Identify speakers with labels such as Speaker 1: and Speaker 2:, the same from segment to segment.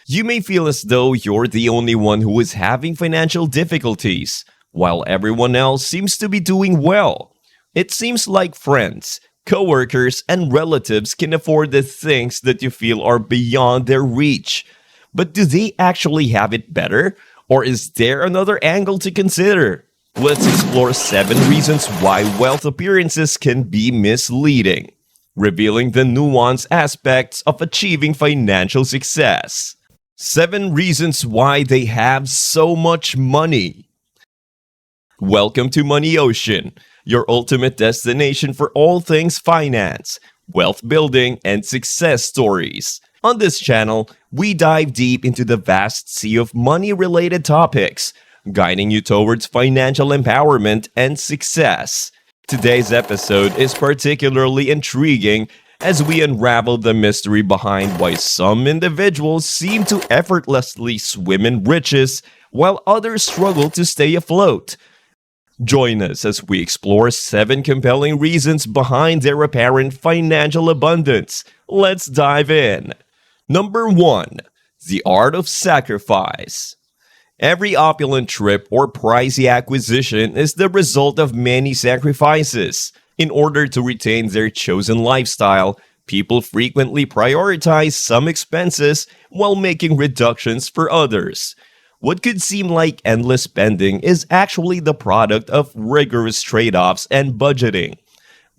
Speaker 1: You may feel as though you're the only one who is having financial difficulties, while everyone else seems to be doing well. It seems like friends, coworkers, and relatives can afford the things that you feel are beyond their reach. But do they actually have it better? Or is there another angle to consider? Let's explore 7 reasons why wealth appearances can be misleading, revealing the nuanced aspects of achieving financial success. 7 reasons why they have so much money. Welcome to Money Ocean, your ultimate destination for all things finance, wealth building, and success stories. On this channel, we dive deep into the vast sea of money-related topics, guiding you towards financial empowerment and success. Today's episode is particularly intriguing as we unravel the mystery behind why some individuals seem to effortlessly swim in riches while others struggle to stay afloat. Join us as we explore 7 compelling reasons behind their apparent financial abundance. Let's dive in. Number 1. The art of sacrifice. Every opulent trip or pricey acquisition is the result of many sacrifices. In order to retain their chosen lifestyle, people frequently prioritize some expenses while making reductions for others. What could seem like endless spending is actually the product of rigorous trade-offs and budgeting.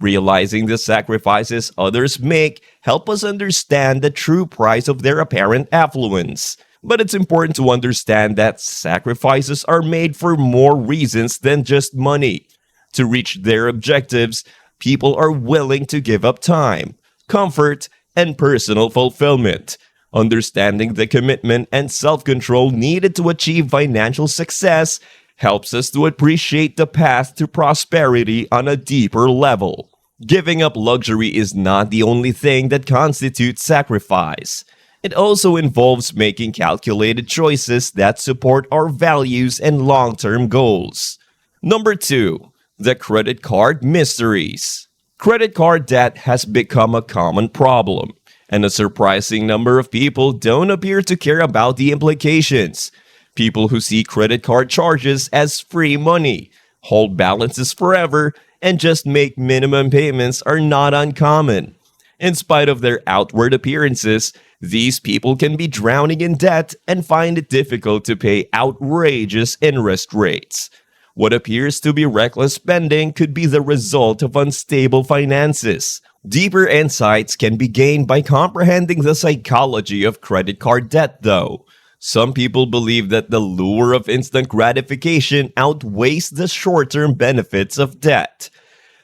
Speaker 1: Realizing the sacrifices others make help us understand the true price of their apparent affluence. But it's important to understand that sacrifices are made for more reasons than just money. To reach their objectives, people are willing to give up time, comfort, and personal fulfillment. Understanding the commitment and self-control needed to achieve financial success helps us to appreciate the path to prosperity on a deeper level. Giving up luxury is not the only thing that constitutes sacrifice. It also involves making calculated choices that support our values and long-term goals. Number 2. The credit card mysteries. Credit card debt has become a common problem, and a surprising number of people don't appear to care about the implications. People who see credit card charges as free money, hold balances forever, and just make minimum payments are not uncommon. In spite of their outward appearances, these people can be drowning in debt and find it difficult to pay outrageous interest rates. What appears to be reckless spending could be the result of unstable finances. Deeper insights can be gained by comprehending the psychology of credit card debt, though. Some people believe that the lure of instant gratification outweighs the short-term benefits of debt.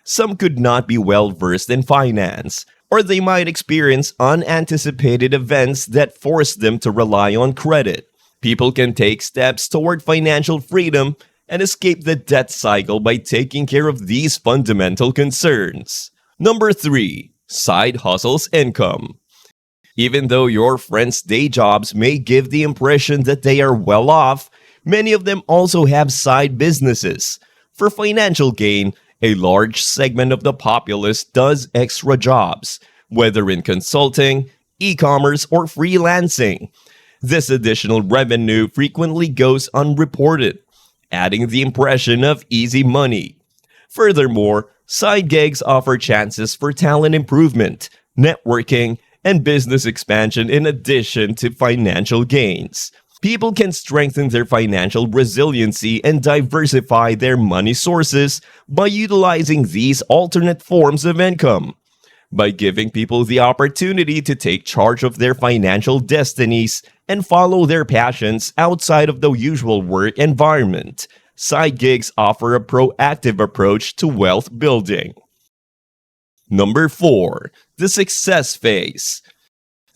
Speaker 1: Some could not be well versed in finance, or they might experience unanticipated events that force them to rely on credit. People can take steps toward financial freedom and escape the debt cycle by taking care of these fundamental concerns. Number 3. Side hustles income. Even though your friends' day jobs may give the impression that they are well off, many of them also have side businesses. For financial gain, a large segment of the populace does extra jobs, whether in consulting, e-commerce, or freelancing. This additional revenue frequently goes unreported, adding the impression of easy money. Furthermore, side gigs offer chances for talent improvement, networking, and business expansion in addition to financial gains. People can strengthen their financial resiliency and diversify their money sources by utilizing these alternate forms of income. By giving people the opportunity to take charge of their financial destinies and follow their passions outside of the usual work environment, side gigs offer a proactive approach to wealth building. Number 4. The success phase.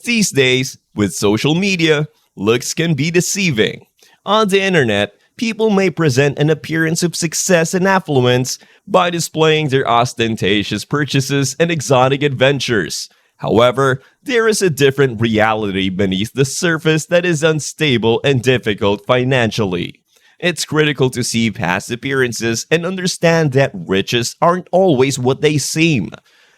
Speaker 1: These days, with social media, looks can be deceiving. On the internet, people may present an appearance of success and affluence by displaying their ostentatious purchases and exotic adventures. However, there is a different reality beneath the surface that is unstable and difficult financially. It's critical to see past appearances and understand that riches aren't always what they seem.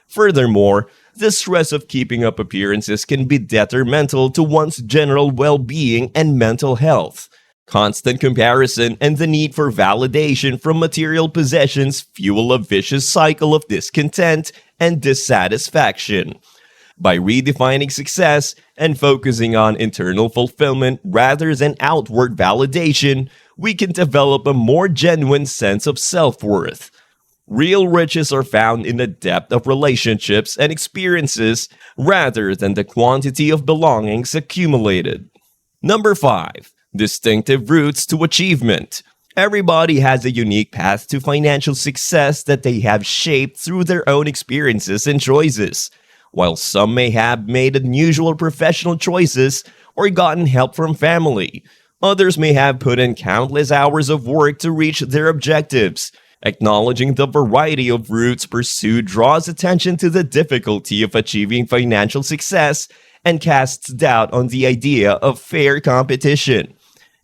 Speaker 1: Furthermore, The stress of keeping up appearances can be detrimental to one's general well-being and mental health. Constant comparison and the need for validation from material possessions fuel a vicious cycle of discontent and dissatisfaction. By redefining success and focusing on internal fulfillment rather than outward validation, we can develop a more genuine sense of self-worth. Real riches are found in the depth of relationships and experiences rather than the quantity of belongings accumulated. Number 5. Distinctive routes to achievement. Everybody has a unique path to financial success that they have shaped through their own experiences and choices. While some may have made unusual professional choices or gotten help from family, others may have put in countless hours of work to reach their objectives. Acknowledging the variety of routes pursued draws attention to the difficulty of achieving financial success and casts doubt on the idea of fair competition.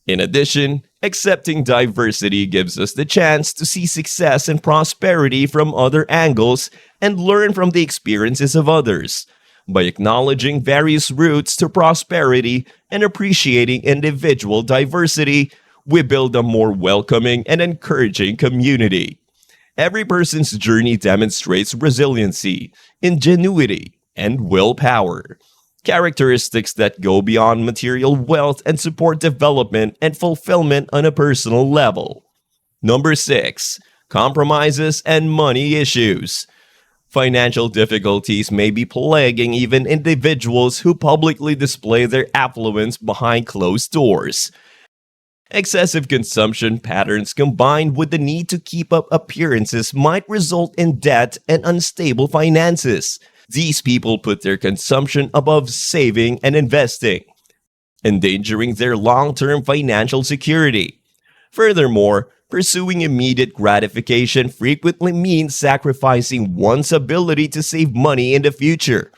Speaker 1: In addition, accepting diversity gives us the chance to see success and prosperity from other angles and learn from the experiences of others. By acknowledging various routes to prosperity and appreciating individual diversity, we build a more welcoming and encouraging community. Every person's journey demonstrates resiliency, ingenuity, and willpower. Characteristics that go beyond material wealth and support development and fulfillment on a personal level. Number 6. Compromises and money issues. Financial difficulties may be plaguing even individuals who publicly display their affluence behind closed doors. Excessive consumption patterns combined with the need to keep up appearances might result in debt and unstable finances. These people put their consumption above saving and investing, endangering their long-term financial security. Furthermore, pursuing immediate gratification frequently means sacrificing one's ability to save money in the future.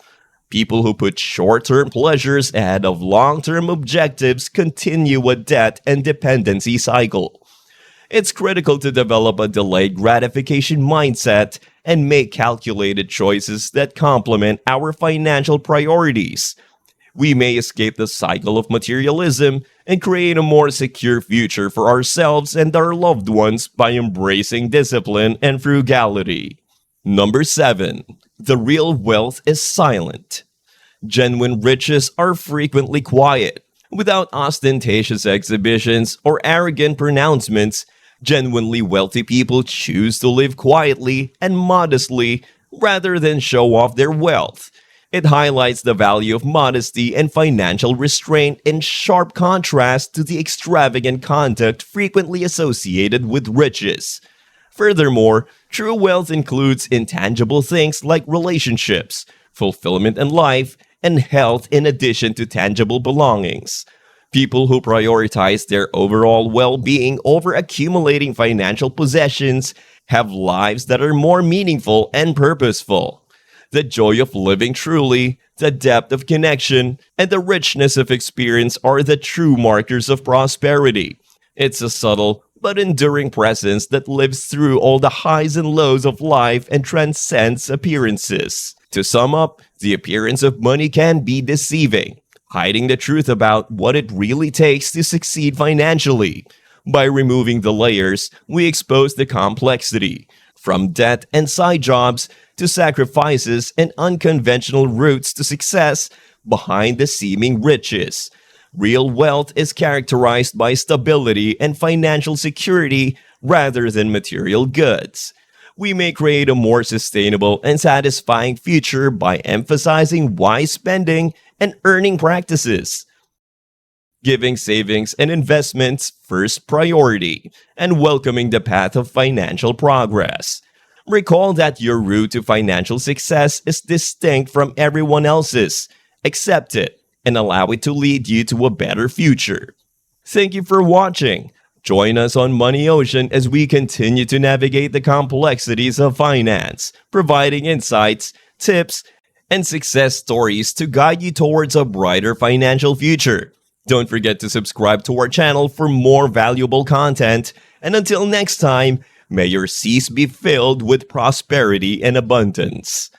Speaker 1: People who put short-term pleasures ahead of long-term objectives continue a debt and dependency cycle. It's critical to develop a delayed gratification mindset and make calculated choices that complement our financial priorities. We may escape the cycle of materialism and create a more secure future for ourselves and our loved ones by embracing discipline and frugality. Number 7. The real wealth is silent. Genuine riches are frequently quiet. Without ostentatious exhibitions or arrogant pronouncements, genuinely wealthy people choose to live quietly and modestly rather than show off their wealth. It highlights the value of modesty and financial restraint in sharp contrast to the extravagant conduct frequently associated with riches. Furthermore, true wealth includes intangible things like relationships, fulfillment in life, and health in addition to tangible belongings. People who prioritize their overall well-being over accumulating financial possessions have lives that are more meaningful and purposeful. The joy of living truly, the depth of connection, and the richness of experience are the true markers of prosperity. It's a subtle but enduring presence that lives through all the highs and lows of life and transcends appearances. To sum up, the appearance of money can be deceiving, hiding the truth about what it really takes to succeed financially. By removing the layers, we expose the complexity, from debt and side jobs to sacrifices and unconventional routes to success behind the seeming riches. Real wealth is characterized by stability and financial security rather than material goods. We may create a more sustainable and satisfying future by emphasizing wise spending and earning practices, giving savings and investments first priority, and welcoming the path of financial progress. Recall that your route to financial success is distinct from everyone else's. Accept it and allow it to lead you to a better future. Thank you for watching. Join us on Money Ocean as we continue to navigate the complexities of finance, providing insights, tips, and success stories to guide you towards a brighter financial future. Don't forget to subscribe to our channel for more valuable content. And until next time, may your seas be filled with prosperity and abundance.